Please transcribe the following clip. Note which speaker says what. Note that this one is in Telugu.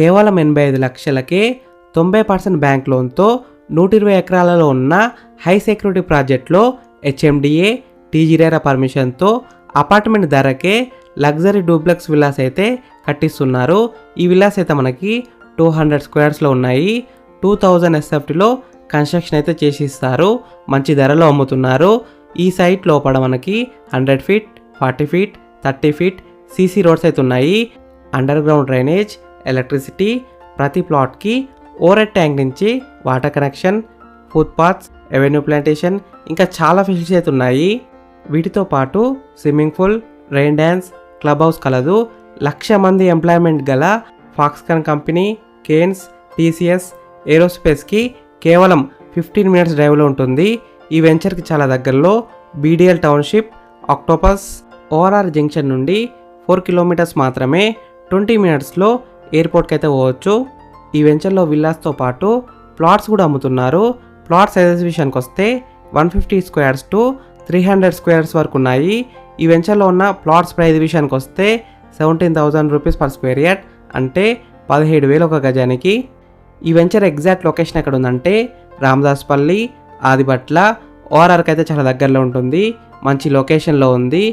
Speaker 1: కేవలం 85 లక్షలకే 90% బ్యాంక్ లోన్తో 120 ఎకరాలలో ఉన్న హై సెక్యూరిటీ ప్రాజెక్ట్లో హెచ్ఎండిఏ టీజీరేరా పర్మిషన్తో అపార్ట్మెంట్ ధరకే లగ్జరీ డూప్లెక్స్ విల్లాస్ అయితే కట్టిస్తున్నారు. ఈ విల్లాస్ అయితే మనకి 200 స్క్వేర్స్లో ఉన్నాయి. 2000 ఎస్ఎఫ్టీలో కన్స్ట్రక్షన్ అయితే చేసి ఇస్తారు. మంచి ధరలో అమ్ముతున్నారు. ఈ సైట్ లోపల మనకి 100 feet 40 feet 30 feet CC roads అయితే ఉన్నాయి. అండర్ గ్రౌండ్ డ్రైనేజ్, ఎలక్ట్రిసిటీ, ప్రతి ప్లాట్కి ఓవర్ ట్యాంక్ నుంచి water connection, foot paths, avenue plantation, ఇంకా చాలా ఫెసిలిటీస్ అయితే ఉన్నాయి. వీటితో పాటు swimming pool, rain dance, club house కలదు. 1,00,000 మంది ఎంప్లాయ్మెంట్ గల ఫాక్స్కాన్ కంపెనీ, కేన్స్, టీసీఎస్, ఏరోస్పేస్కి కేవలం 15 మినిట్స్ డ్రైవ్లో ఉంటుంది. ఈ వెంచర్కి చాలా దగ్గరలో BDL township, octopus, ORR junction నుండి 4 కిలోమీటర్స్ మాత్రమే 20 మినిట్స్లో ఎయిర్పోర్ట్కి అయితే పోవచ్చు. ఈ వెంచర్లో విల్లాస్తో పాటు ప్లాట్స్ కూడా అమ్ముతున్నారు. ప్లాట్ సైజెస్ విషయానికి వస్తే 150 స్క్వేర్స్ టు 300 స్క్వేర్స్ వరకు ఉన్నాయి. ఈ వెంచర్లో ఉన్న ప్లాట్స్ ప్రైస్ విషయానికి వస్తే 17,000 రూపీస్ పర్ స్క్వేర్ యార్డ్, అంటే 17,000 ఒక గజానికి. ఈ వెంచర్ ఎగ్జాక్ట్ లొకేషన్ ఎక్కడ ఉందంటే రామదాస్పల్లి, ఆదిబట్ల, ఓఆర్ఆర్కి అయితే చాలా దగ్గరలో ఉంటుంది. మంచి లొకేషన్లో ఉంది.